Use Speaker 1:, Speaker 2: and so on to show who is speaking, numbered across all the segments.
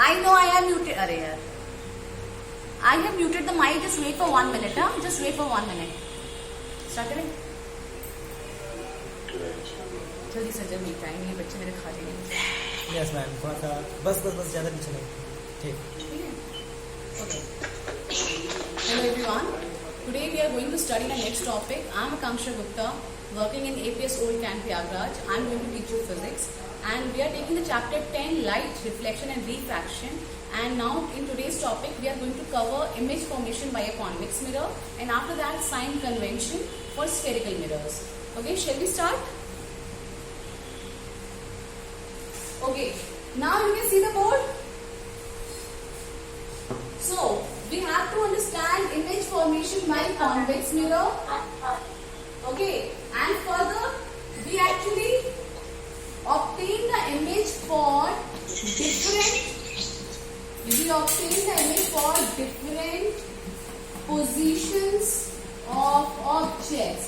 Speaker 1: I know I have muted. अरे यार, I have muted the mic. Just wait for 1 minute. हाँ, just wait for 1 minute. Start करें? जल्दी से जल्दी टाइम नहीं, बच्चे मेरे खा लेंगे.
Speaker 2: यस मैम, थोड़ा सा बस ज़्यादा पीछे नहीं. ठीक
Speaker 1: है. Okay. Hello everyone. Today we are going to study the next topic. I am Akanksha Gupta, working in APS Old Camp Prayagraj. I am going to teach you physics, and we are taking the chapter 10, light, reflection and refraction. And now in today's topic we are going to cover image formation by a convex mirror, and after that sign convention for spherical mirrors. Okay, shall we start? Okay, now you can see the board. So we have to understand image formation by convex mirror. Okay, and further we actually obtain the image for different positions of object.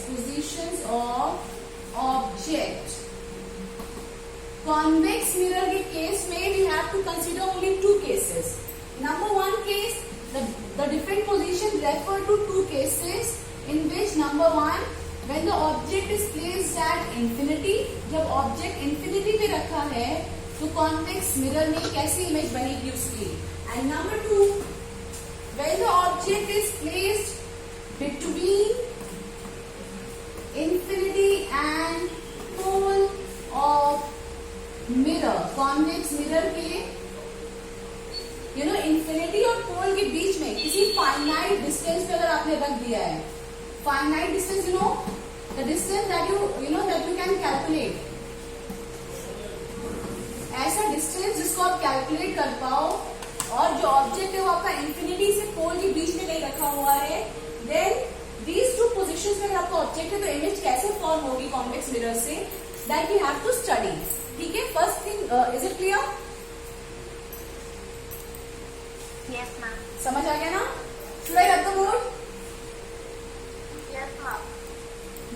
Speaker 1: Convex mirror के case में we have to consider only two cases. Number one case, the different position refer to two cases in which number one, when the object is placed at infinity, जब object infinity पे रखा है तो convex mirror में कैसी image बनेगी उसकी. And number two, when the object is placed between infinity and pole of mirror, convex mirror के इंफिनिटी और पोल के बीच में किसी फाइनाइट डिस्टेंस पे अगर आपने रख दिया है, finite distance the distance that you can calculate, ऐसा डिस्टेंस जिसको आप कैलकुलेट कर पाओ और जो ऑब्जेक्ट है वो आपका इंफिनिटी से पोल के बीच में नहीं रखा हुआ है, देन दीज टू पोजिशन में अगर आपका ऑब्जेक्ट है तो इमेज कैसे फॉर्म होगी कॉन्वेक्स मिरर से, that we have to study. ठीक है, first thing, is it clear?
Speaker 3: Yes, ma'am.
Speaker 1: समझ आ गया ना? Should I write the board?
Speaker 3: Yes, ma'am.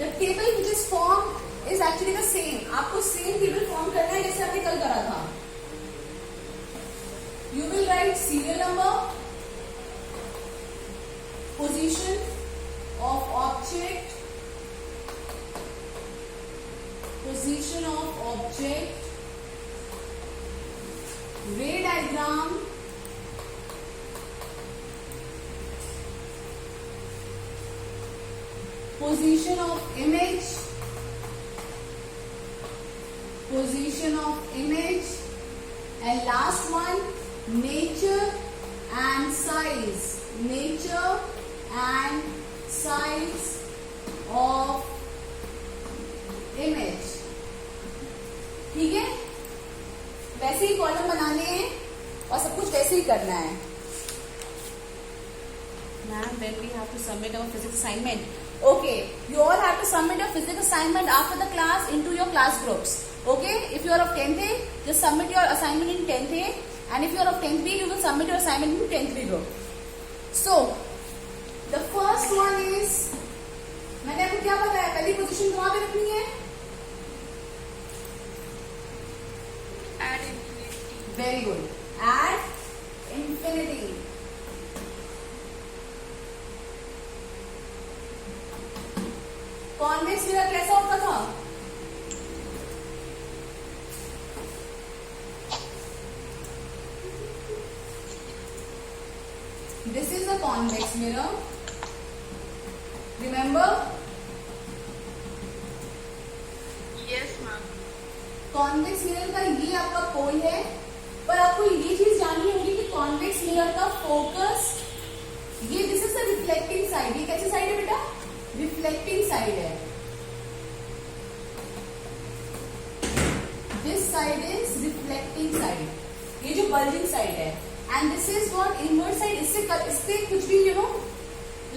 Speaker 1: The table which is formed is actually the same. आपको same table form करना है जैसे आपने कल करा था. You will write serial number, position of object, ray diagram, position of image, and last one, nature and size of image. ठीक है, वैसे ही कॉलम बनाने हैं और सब कुछ वैसे ही करना है. Ma'am, when we have to submit our physics assignment. Okay, you all have to submit your physics assignment after the class into your class groups. Okay, if you are of 10th A, just submit your assignment in 10th A, and if you are of 10th B, you will submit your assignment in 10th B group. So, the first one is, मैंने आपको क्या बताया, पहली position कहाँ पे रखनी है?
Speaker 3: At infinity.
Speaker 1: Very good. At infinity. Convex mirror कैसा होता था? This is a convex mirror. Remember?
Speaker 3: Yes, ma'am.
Speaker 1: Convex mirror का ये आपका पोल है, पर आपको ये चीज जाननी होगी कि कॉन्वेक्स मिरर का फोकस, ये this is the reflecting side. ये कैसी साइड है बेटा? रिफ्लेक्टिंग साइड है. This side is reflecting side, ये जो बल्जिंग साइड है, and this is what invert side. इससे कुछ भी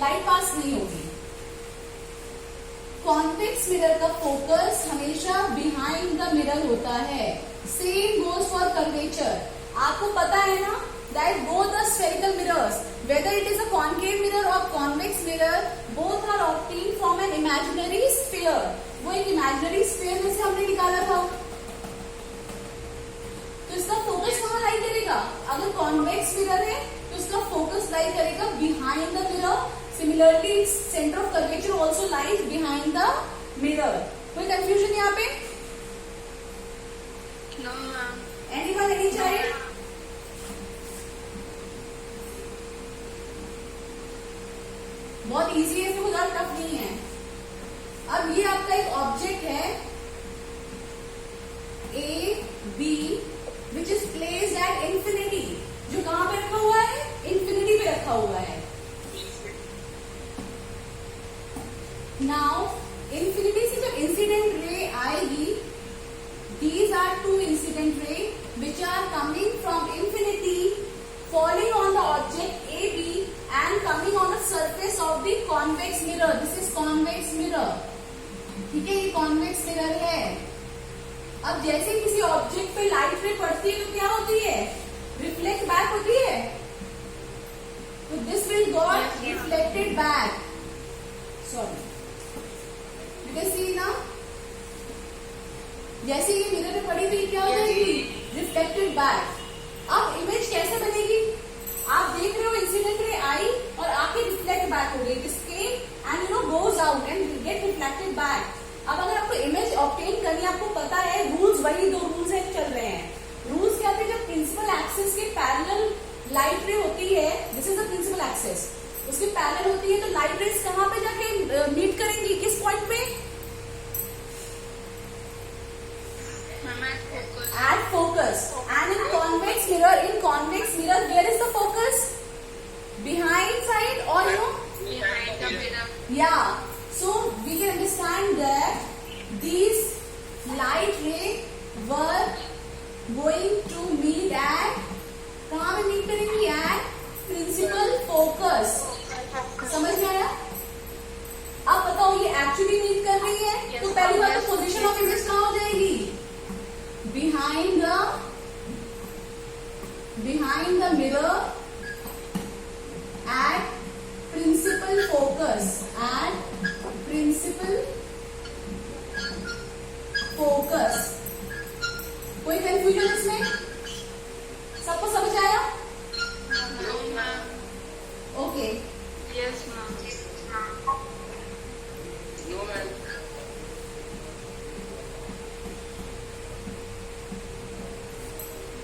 Speaker 1: लाइट पास नहीं होगी. कॉन्वेक्स मिरर का फोकस हमेशा बिहाइंड द मिरर होता है. Same goes for curvature. आपको पता है ना that both the spherical mirrors, whether it is a concave mirror or convex mirror, both are obtained from an imaginary sphere. वो एक imaginary sphere में से हमने निकाला था. तो इसका फोकस कहाँ लाई करेगा? करेगा? अगर कॉन्वेक्स मिरर है तो उसका फोकस लाई करेगा behind the mirror. Similarly centre of curvature also lies behind the mirror. कोई कंफ्यूजन यहाँ पे?
Speaker 3: No, ma'am.
Speaker 1: Anyone, any child? बहुत इजी है, इसमें ज्यादा टफ नहीं है. अब ये आपका एक ऑब्जेक्ट है A B which is placed at infinity. जो कहां पे रखा हुआ है? इंफिनिटी पे रखा हुआ है. नाउ इंफिनिटी से जो इंसिडेंट रे आएगी, these are two incident ray which are coming from infinity, falling on the object AB and coming on the surface of the convex mirror. This is convex mirror. ठीक है, ये convex mirror है. अब जैसे किसी object पे light रे पड़ती है तो क्या होती है? रिफ्लेक्ट बैक होती है. तो this will got reflected back. Sorry, you can see ना, जैसे ये मिरर में पड़ी हुई क्या हो जाएगी? Reflected back. अब इमेज कैसे बनेगी? आप देख रहे हो इंसिडेंट रे आई और आके रिफ्लेक्ट बैक हो गई. This came and you know goes out and gate reflected back. अब अगर आपको इमेज ऑब्टेन करनी है, आपको पता है रूल्स, वही दो रूल्स चल रहे हैं. रूल्स क्या थे? जब प्रिंसिपल एक्सिस के पैरेलल लाइट रे होती है, this is the principal axis, उसकी पैरेलल होती है, तो लाइट रेज कहां पे जाके मीट करेंगी? किस पॉइंट पे? At focus. And in convex mirror, where is the focus? Behind side or you know?
Speaker 3: Behind the mirror.
Speaker 1: Yeah. So we can understand that these light ray were going to meet at, कहाँ पे meet करेंगी? At principal focus. समझ में आया? अब बताओ ये actually meet कर रही है, तो पहली बात तो पोजीशन ऑफ इमेज कहाँ हो जाएगी? Behind the mirror at principal focus. At principal focus. कोई कंफ्यूजन इसमें? सबको समझ आया?
Speaker 3: No, ma'am.
Speaker 1: Okay.
Speaker 3: Yes, ma'am.
Speaker 4: No, ma'am.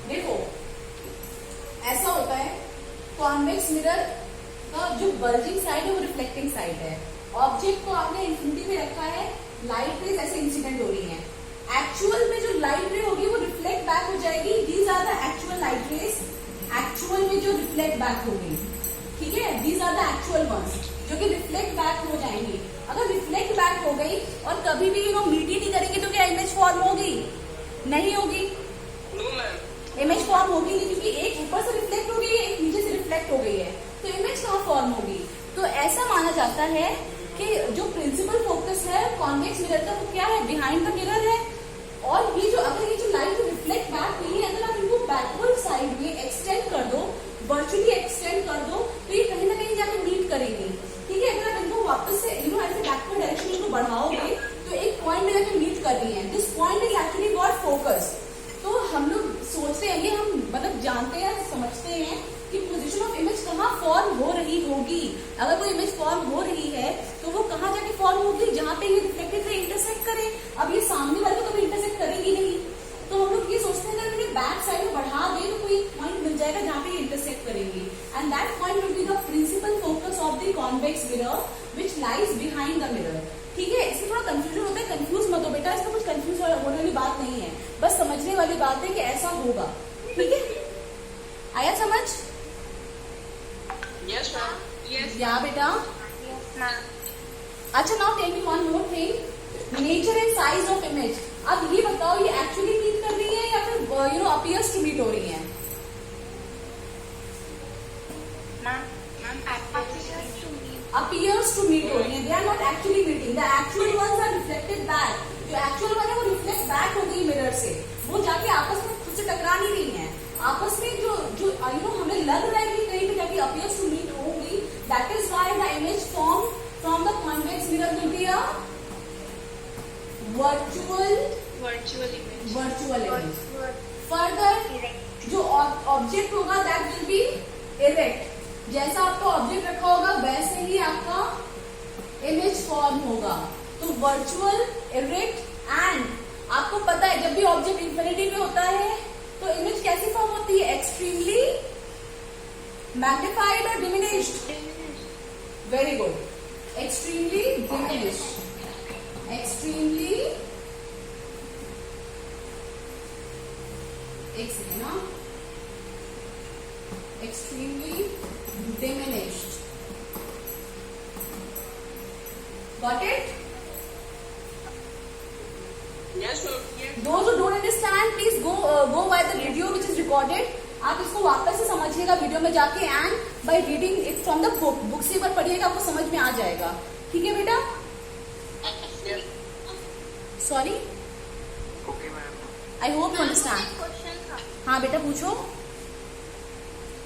Speaker 1: देखो ऐसा होता है, कॉन्वेक्स मिरर का जो बल्जिंग साइड है वो रिफ्लेक्टिंग साइड है. ऑब्जेक्ट को आपने इंफिनिटी में रखा है, लाइट रेज ऐसे इंसिडेंट हो रही हैं. एक्चुअल में जो लाइट रे होगी वो रिफ्लेक्ट बैक हो जाएगी. These are the actual light rays, actual में जो रिफ्लेक्ट बैक होगी. ठीक है, these are the actual ones जो कि रिफ्लेक्ट बैक हो जाएंगी. अगर रिफ्लेक्ट बैक हो गई और कभी भी मीट ही नहीं करेंगे तो क्या इमेज फॉर्म होगी? नहीं होगी.
Speaker 4: No, ma'am.
Speaker 1: इमेज फॉर्म होगी नहीं, क्योंकि एक ऊपर से रिफ्लेक्ट हो गई है, एक नीचे से रिफ्लेक्ट हो गई है, तो इमेज कहाँ फॉर्म होगी? तो ऐसा माना जाता है कि जो प्रिंसिपल फोकस है कॉन्वेक्स मिरर का वो क्या है? बिहाइंड द मिरर है. और ये जो अगर ये जो लाइट रिफ्लेक्ट बैक हुई है, अगर आप इनको बैकवर्ड साइड में एक्सटेंड कर दो, वर्चुअली एक्सटेंड कर दो, तो ये कहीं ना कहीं जाकर मीट करेंगी. ठीक है, अगर आप इनको वापस से ऐसे बैकवर्ड डायरेक्शन में बढ़ाओगे तो एक पॉइंट में जाकर मीट कर रही है. This point is actually got focus. तो हम लोग सोचते हैं, ये हम मतलब जानते हैं, समझते हैं कि पोजीशन ऑफ इमेज कहाँ फॉर्म हो रही होगी. अगर कोई इमेज फॉर्म हो रही है तो वो कहाँ जाके फॉर्म होगी? जहाँ पे ये रिफ्लेक्टेड रे इंटरसेक्ट करे. अब ये सामने वाले को कभी इंटरसेक्ट करेगी नहीं, तो हम लोग ये सोचते हैं अगर बैक साइड में बढ़ा दे तो कोई पॉइंट मिल जाएगा जहाँ पे ये इंटरसेक्ट करेंगी. And that point will be the principal focus of the convex mirror which lies behind the mirror. ठीक है, इसमें थोड़ा कंफ्यूजन होता है, कंफ्यूज मत हो बेटा, इसमें कुछ कंफ्यूज होने वाली बात नहीं है, बस समझने वाली बात है कि ऐसा होगा. ठीक है, आया समझ?
Speaker 4: Yes, ma'am.
Speaker 3: Yes.
Speaker 1: या बेटा.
Speaker 3: Yes, ma'am.
Speaker 1: अच्छा, now tell me one more thing, nature and size of image. अब ये बताओ ये एक्चुअली मीट कर रही है या फिर you know appears to meet हो रही है? appears to meet हो रही है. They are not actually meeting. The actual ones are reflected back. जो actual one है वो reflect back हो गई मिरर से, वो जाके आपस में खुद से टकरा नहीं रही है. आपस में जो जो यू नो हमें लग रहा है कि कहीं पे जाके appears to meet होगी. That is why the image formed from the convex mirror will be a virtual
Speaker 3: Virtual image.
Speaker 1: image. Further, जो ऑब्जेक्ट होगा दैट विल बी इरेक्ट। जैसा आपका ऑब्जेक्ट रखा होगा वैसे ही आपका इमेज फॉर्म होगा। तो वर्चुअल, इरेक्ट एंड आपको पता है जब भी ऑब्जेक्ट इंफिनिटी में होता है तो इमेज कैसी फॉर्म होती है? एक्सट्रीमली मैग्निफाइड और diminished. Very good, extremely diminished, extremely, एक सेकेंड ना, extremely diminished. Got it?
Speaker 4: Yes, ma'am.
Speaker 1: Those who don't understand, please go by the video which is recorded. आप इसको वापस से समझिएगा वीडियो में जाके and by reading it from the book से एक बार पढ़िएगा, आपको समझ में आ जाएगा। ठीक है बेटा?
Speaker 4: Yes.
Speaker 1: Sorry,
Speaker 4: Okay, ma'am.
Speaker 1: I hope you understand.
Speaker 3: Question था
Speaker 1: हाँ बेटा पूछो।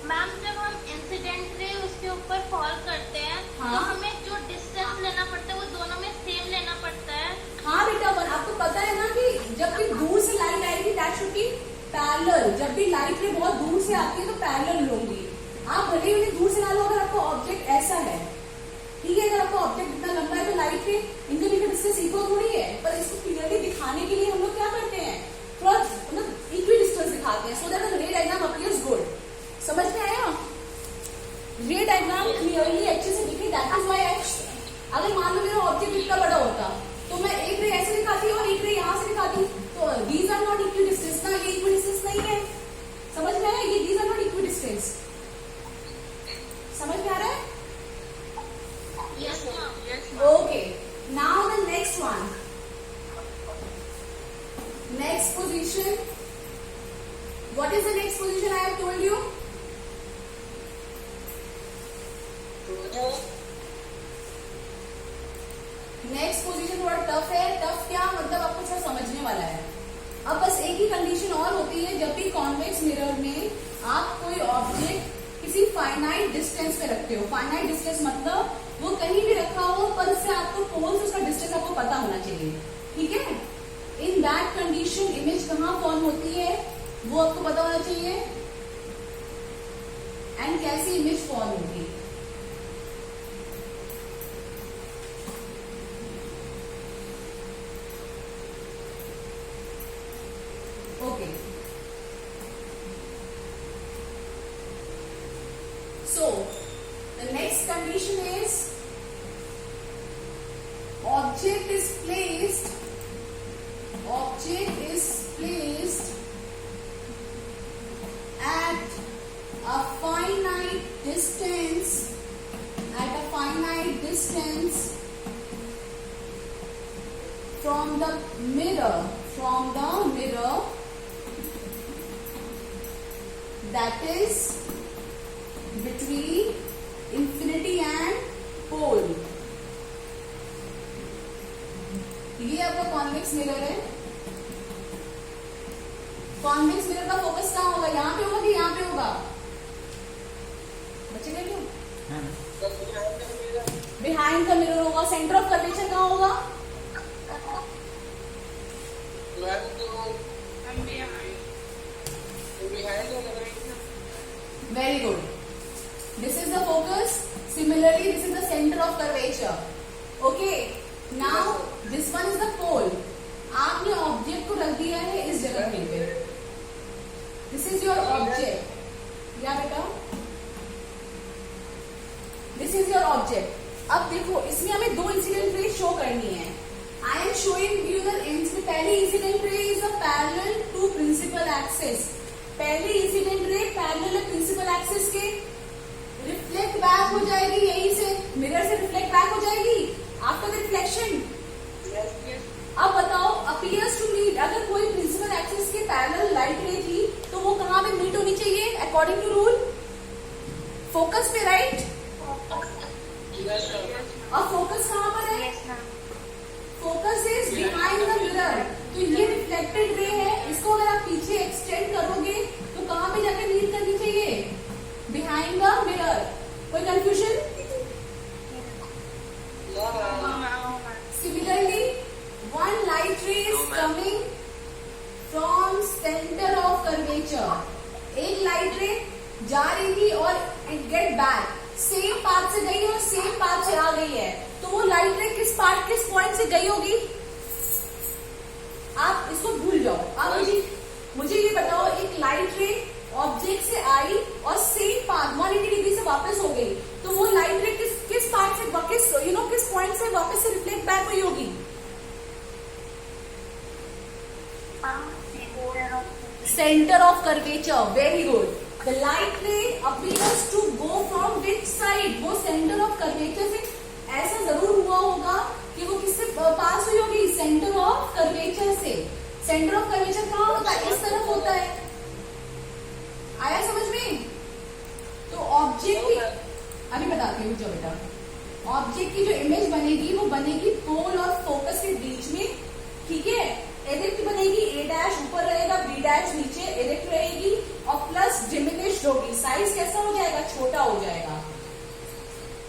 Speaker 3: मैम, जब हम इंसिडेंट रे उसके ऊपर फॉल करते हैं
Speaker 1: हाँ।
Speaker 3: तो हमें जो डिस्टेंस लेना पड़ता है वो दोनों में सेम लेना पड़ता है।
Speaker 1: हाँ बेटा, आपको पता है ना कि जब भी दूर से लाइट आएगी दैट शुड बी पैरेलल। जब भी लाइट रे बहुत दूर से आती है तो पैरेलल लूंगी। आप भले ही उन्हें दूर से ना लो, अगर आपका ऑब्जेक्ट ऐसा है, ठीक है, अगर आपका ऑब्जेक्ट इतना लंबा है तो लाइट रे इनके डिस्टेंस इक्वल थोड़ी है, पर इसको क्लियरली दिखाने के लिए हम लोग क्या करते हैं, थोड़ा मतलब इक्वी डिस्टेंस दिखाते हैं सो दैट द रे डायग्राम अपीयर्स गुड। समझ में आया? रे डायग्राम क्लियरली अच्छे से दिखे, दैट इज व्हाई अगर मान लो मेरा ऑब्जेक्ट इतना बड़ा होता तो मैं एक रे ऐसे दिखाती और एक रे यहाँ से दिखाती, तो these are not equi distance ना, ये इक्वी डिस्टेंस नहीं है। समझ में आया? ये these are not equi distance. समझ में आ रहा है?
Speaker 3: Yes ma'am, yes
Speaker 1: okay, now the next one, next position. What is the next position I have told you? Next position थोड़ा टफ है। टफ क्या मतलब, आपको थोड़ा समझने वाला है। अब बस एक ही कंडीशन और होती है, जब भी कॉन्वेक्स मिरर में आप कोई ऑब्जेक्ट किसी फाइनाइट डिस्टेंस पे रखते हो। फाइनाइट डिस्टेंस मतलब वो कहीं भी रखा हो पर उससे आपको पोल से उसका डिस्टेंस आपको पता होना चाहिए। ठीक है? इन दैट कंडीशन इमेज कहाँ फॉर्म होती है वो आपको पता होना चाहिए एंड कैसी इमेज फॉर्म होगी। Okay. So, the next condition is object is placed at a finite distance from the mirror that is between infinity and pole। ये आपका कॉन्वेक्स मिरर है। कॉन्वेक्स मिरर का फोकस कहाँ होगा? यहाँ पे होगा कि यहाँ पे होगा? बच्चे क्या क्यों? बिहाइंड द मिरर होगा। सेंटर ऑफ कर्वेचर कहाँ होगा? Very good. This is the focus. Similarly, this is the center of curvature. Okay. Now this one is the pole. आपने ऑब्जेक्ट को रख दिया है इस जगह पे। This is your object. या बेटा? This is your object. अब देखो इसमें हमें दो इंसिडेंट रे शो करनी है। I am showing you the पहली incident ray is a parallel to principal axis. पहली incident ray parallel principal axis के रिफ्लेक्ट बैक हो जाएगी, यहीं से मिरर से रिफ्लेक्ट बैक हो जाएगी आफ्टर द रिफ्लेक्शन। अब बताओ अपीयर्स टू मीट, अगर कोई प्रिंसिपल एक्सिस के पैरेलल लाइट रे थी तो वो कहाँ पे मीट होनी चाहिए अकॉर्डिंग टू रूल? फोकस पे, राइट? और फोकस कहाँ पर है? Focus is behind the mirror. तो ये रिफ्लेक्टेड रे है, इसको अगर आप पीछे एक्सटेंड करोगे तो कहाँ पे जाकर मीट करनी चाहिए? Behind the mirror. कोई confusion? Similarly one light ray is coming from centre of curvature. एक लाइट रे जा रही थी और it get back, same path से गई और सेम पाथ से आ गई है, तो वो लाइट रे किस पॉइंट से गई होगी? आप इसको भूल जाओ। आप मुझे ये बताओ, एक लाइट रे ऑब्जेक्ट से आई और सेम पाथ 180 डिग्री से वापस हो गई, तो वो लाइट रे किस पार्ट से वापस किस पॉइंट से वापस से रिफ्लेक्ट बैक हुई होगी? Centre of curvature. Very good. The light ray appears to go from which side? वो सेंटर ऑफ कर्वेचर से, ऐसा जरूर हुआ होगा कि वो किससे पास हुई होगी? सेंटर ऑफ कर्वेचर से। सेंटर ऑफ कर्वेचर कहाँ होता है? इस तरफ होता है। आया समझ में? तो ऑब्जेक्ट की, अभी बताती हूँ, जो बेटा ऑब्जेक्ट की जो इमेज बनेगी वो बनेगी पोल और फोकस के बीच में, ठीक है। एरिक्ट बनेगी, ए डैश ऊपर रहेगा, बी डैश नीचे, एरिक्ट रहेगी और प्लस डिमिनिश्ड होगी। साइज कैसा हो जाएगा? छोटा हो जाएगा।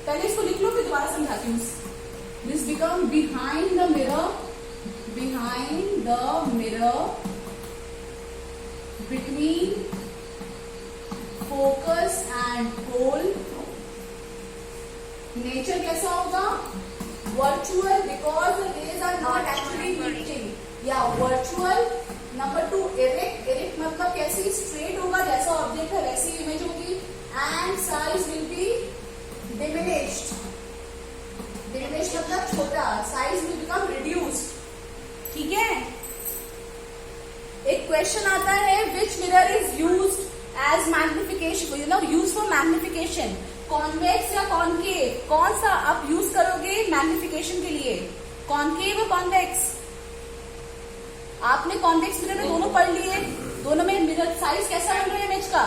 Speaker 1: पहले इसको लिख लो, फिर दोबारा समझाती हूँ। This become behind the mirror, behind the mirror between focus and pole. Nature कैसा होगा? Virtual, because the rays are not actually meeting. या वर्चुअल। Number 2 erect. इरेक्ट मतलब कैसी? स्ट्रेट होगा, जैसा ऑब्जेक्ट है वैसी इमेज होगी। And size will be diminished. Diminished मतलब छोटा, साइज विल बिकम रिड्यूस्ड, ठीक है। एक क्वेश्चन आता है, which mirror is used as magnification, use for magnification? Convex या कॉन्केव? कौन सा आप यूज करोगे मैग्निफिकेशन के लिए? कॉन्केव या कॉन्वेक्स? आपने कॉन्वेक्स मिरर में दोनों पढ़ लिए, दोनों में मिरर साइज कैसा बन रहा है इमेज का?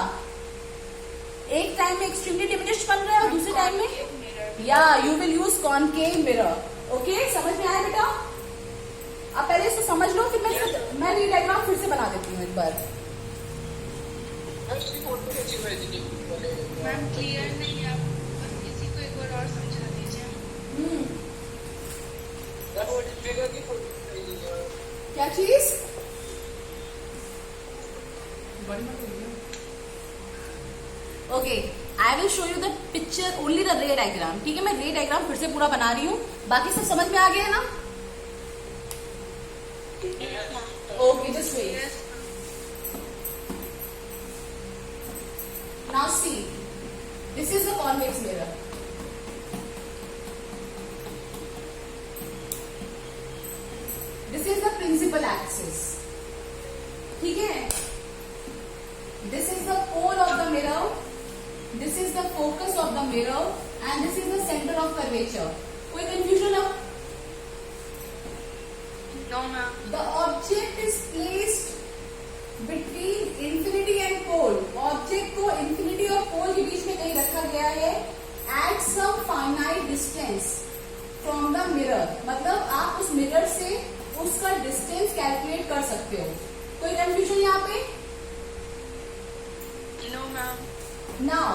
Speaker 1: एक टाइम में एक्सट्रीमली डिमिनिश्ड बन रहा है और दूसरे टाइम में या you will use concave mirror. Okay, समझ में आया बेटा? आप पहले इसको समझ लो, फिर मैं री डायग्राम फिर से बना देती हूँ एक बार।
Speaker 5: मैम क्लियर नहीं, आप किसी को एक बार और समझा दीजिए।
Speaker 1: क्या चीज? Okay, I will show you the picture only the रे डायग्राम, ठीक है। मैं रे डायग्राम फिर से पूरा बना रही हूँ, बाकी सब समझ में आ गया है ना? Okay, just wait. Now see, this is the convex mirror. This is the principal axis. ठीक है? This is the pole of the mirror. This is the focus of the mirror, and this is the center of curvature. कोई confusion अब?
Speaker 5: No ma'am.
Speaker 1: The object is placed between infinity and pole. Object को infinity और पोल के बीच में कहीं रखा गया है at some finite distance from the mirror. मतलब आप उस मिरर से उसका डिस्टेंस कैलकुलेट कर सकते हो। कोई कंफ्यूजन यहाँ पे?
Speaker 5: No ma'am.
Speaker 1: Now,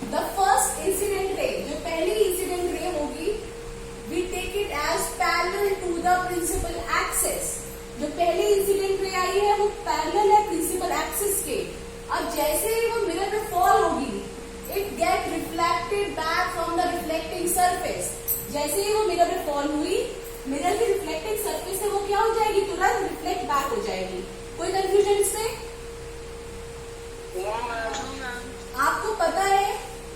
Speaker 1: the first incident ray, जो पहली इंसिडेंट रे होगी, we take it as parallel to the principal axis. जो पहली इंसिडेंट रे आई है वो पैरेलल है प्रिंसिपल एक्सिस के। अब जैसे ही वो मिरर में फॉल होगी, it get reflected back from the reflecting surface. जैसे ही वो मिरर में फॉल हुई, मिरर की रिफ्लेक्टिंग सरफेस से वो क्या हो जाएगी? तुरंत रिफ्लेक्ट बैक हो जाएगी। कोई कंफ्यूजन इसमें?
Speaker 5: No ma'am.
Speaker 1: आपको पता है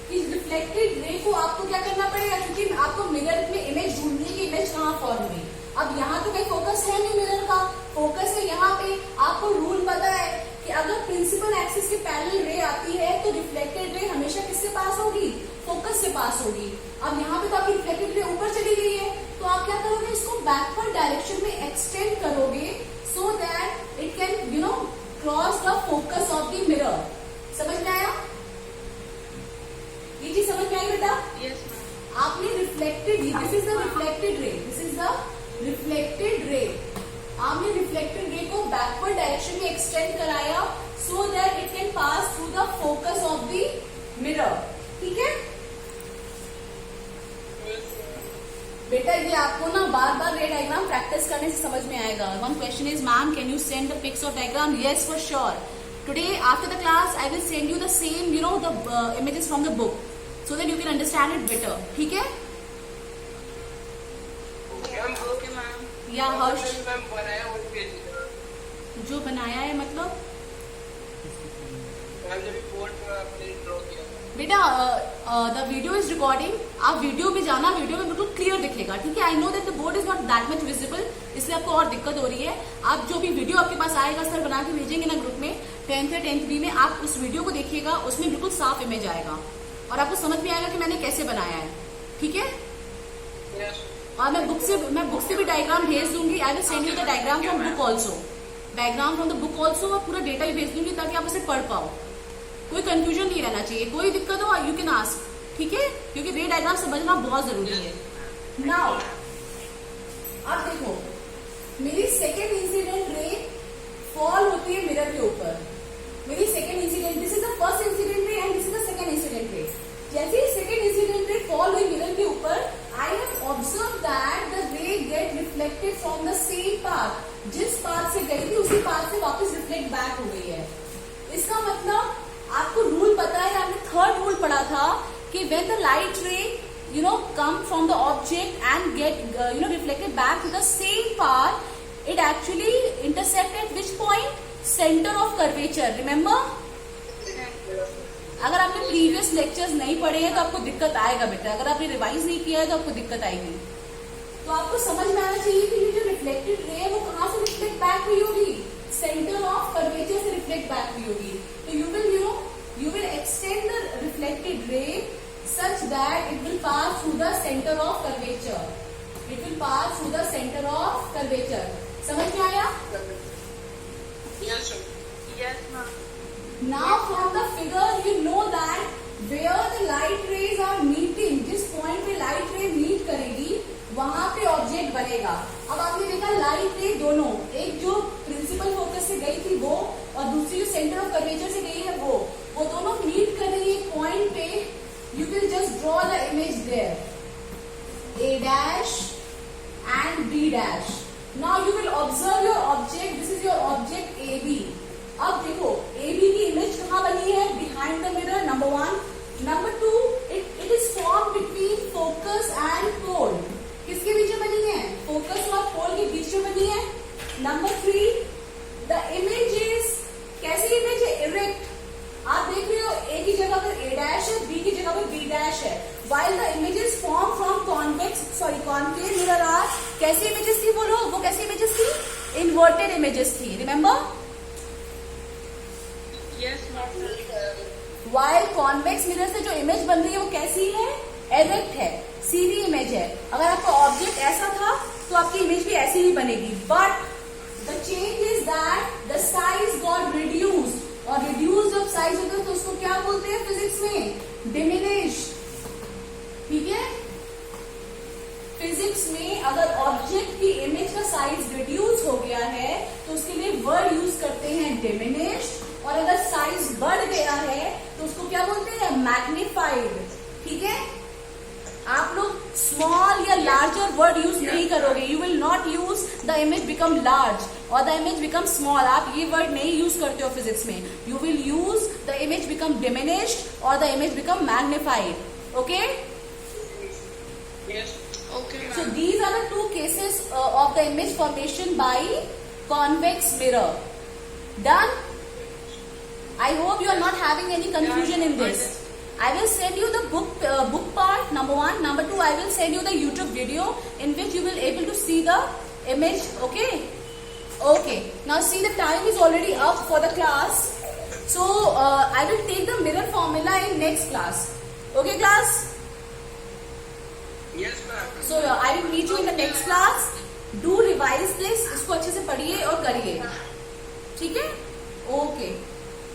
Speaker 1: कि रिफ्लेक्टेड रे को आपको क्या करना पड़ेगा, क्योंकि आपको मिरर में इमेज ढूंढनी है कि इमेज कहाँ फॉल हुई। अब यहाँ तो कोई फोकस है नहीं, मिरर का फोकस है यहाँ पे। आपको रूल पता है कि अगर प्रिंसिपल एक्सिस के पैरेलल रे आती है तो रिफ्लेक्टेड रे हमेशा किससे पास होगी? फोकस से पास होगी। अब यहाँ पे तो आपकी रिफ्लेक्टेड रे ऊपर चली गई है, तो आप क्या करोगे? इसको बैकवर्ड डायरेक्शन में एक्सटेंड करोगे so that it can cross the focus of the mirror. समझ में आया? ये चीज समझ में आई बेटा?
Speaker 5: Yes ma'am.
Speaker 1: आपने reflected, this is the reflected ray, this is the reflected ray. आपने रिफ्लेक्टेड रे को बैकवर्ड डायरेक्शन में एक्सटेंड कराया so that it can pass through the focus of the mirror, ठीक है बेटा? ये आपको ना बार बार रे डायग्राम प्रैक्टिस करने से समझ में आएगा। One question is, ma'am can you send the pics of diagram? Yes for sure. today after the class I will send you the same, you know, the images from the book, so that you can understand it better. ठीक है?
Speaker 4: Ma'am
Speaker 5: okay ma'am.
Speaker 1: या हर्ष
Speaker 4: ma'am बनाया वो भेज
Speaker 1: जो बनाया है मतलब
Speaker 4: मैम जब बोर्ड पर आपने ड्रॉ किया
Speaker 1: बेटा द वीडियो इज रिकॉर्डिंग, आप वीडियो में जाना, वीडियो में बिल्कुल क्लियर दिखेगा, ठीक है? I know that the board is not that much visible, इसलिए आपको और दिक्कत हो रही है। आप जो भी वीडियो आपके पास आएगा सर बना के भेजेंगे ना ग्रुप में 10th या 10th B में, आप उस वीडियो को देखिएगा, उसमें बिल्कुल साफ इमेज आएगा और आपको समझ में आएगा कि मैंने कैसे बनाया है, ठीक है?
Speaker 4: यस
Speaker 1: और मैं बुक से भी डायग्राम भेज दूंगी। I will send you the diagram from book also, diagram from the book also, और पूरा डेटा भी भेज दूंगी ताकि आप उसे पढ़ पाओ। कोई कंफ्यूजन नहीं रहना चाहिए, कोई दिक्कत हो यू कैन आस्क, ठीक है? क्योंकि रे डायग्राम समझना बहुत जरूरी है। नाउ अब देखो, मेरी सेकेंड इंसिडेंट रे फॉल होती है मिरर के ऊपर। मेरी second incident, this is the first incident ray and this is the second incident ray. जैसे ही सेकेंड इंसिडेंट रे फॉल हुई मिरर के ऊपर, I have observe that the रे gate reflected from the same path. जिस path से गई थी उसी पाथ से वापस रिफ्लेक्ट बैक हो गई है। इसका मतलब आपको रूल पता है, आपने थर्ड रूल पढ़ा था कि when the light ray you know come from the object and get you know reflected back to the same path, it actually intersect at which point? Center of curvature. Remember? अगर आपने previous lectures नहीं पढ़े हैं तो आपको दिक्कत आएगा बेटा, अगर आपने रिवाइज नहीं किया है तो आपको दिक्कत आएगी। तो आपको समझ में आना चाहिए कि ये जो रिफ्लेक्टेड रे है वो कहाँ से रिफ्लेक्ट बैक हुई होगी? सेंटर ऑफ कर्वेचर से रिफ्लेक्ट बैक हुई होगी। तो you will extend the reflected ray such that it will pass through the center of curvature. It will pass through the center of curvature. समझ में आया?
Speaker 4: Yes
Speaker 5: yes ma'am.
Speaker 1: Now from the figure you know that where the light rays are meeting, जिस point पे light रे meet करेगी वहां पे object बनेगा। अब आपने देखा लाइट रे दोनों, एक जो प्रिंसिपल फोकस से गई थी वो और दूसरी जो सेंटर ऑफ कर्वेचर से गई है वो दोनों मीट कर रही है एक पॉइंट पे। You will just draw the image there, A dash and B dash. Now you will observe your object. This is your object AB. अब देखो AB की इमेज कहाँ बनी है? Behind the mirror. Number 1. Number 2. It is formed between focus and pole. किसके बीच में बनी है? फोकस और पोल के बीच में बनी है। Number 3. The image is कैसी इमेज है? Erect. आप देख रहे हो A की जगह पर A dash है, B की जगह पर B dash है। While the images formed from concave mirror are, कैसी images थी बोलो? वो कैसी images थी? Inverted images थी, remember?
Speaker 5: Yes ma'am.
Speaker 1: While convex mirror से जो image बन रही है वो कैसी है? Erect है, सीधी इमेज है। अगर आपका ऑब्जेक्ट ऐसा था तो आपकी इमेज भी ऐसी ही बनेगी। But the change is that the size got reduced. और रिड्यूस जब साइज होता है तो उसको क्या बोलते हैं फिजिक्स में? डिमिनिश, ठीक है? फिजिक्स में अगर ऑब्जेक्ट की इमेज का साइज रिड्यूस हो गया है तो उसके लिए वर्ड यूज करते हैं डिमिनिश्ड, और अगर साइज बढ़ गया है तो उसको क्या बोलते हैं? मैग्निफाइड, ठीक है? आप लोग स्मॉल या लार्जर वर्ड यूज नहीं करोगे। You will not use the image become large और द इमेज बिकम स्मॉल। आप ये वर्ड नहीं यूज करते हो फिजिक्स में। You will use the image become diminished और the image become magnified. Okay?
Speaker 4: Yes
Speaker 5: okay
Speaker 1: So
Speaker 5: ma'am.
Speaker 1: these are the two cases of the image formation by convex mirror. Done? I hope you are not having any confusion in this. I will send you the book part, number 1. Number 2, I will send you the YouTube video in which you will able to see the image. Okay? Okay. Now see, the time is already up for the class. So I will take the mirror formula in next class. Okay, class?
Speaker 4: Yes ma'am.
Speaker 1: So I will meet you in the next class. Do revise this. इसको अच्छे से पढ़िए और करिए, ठीक है? Okay.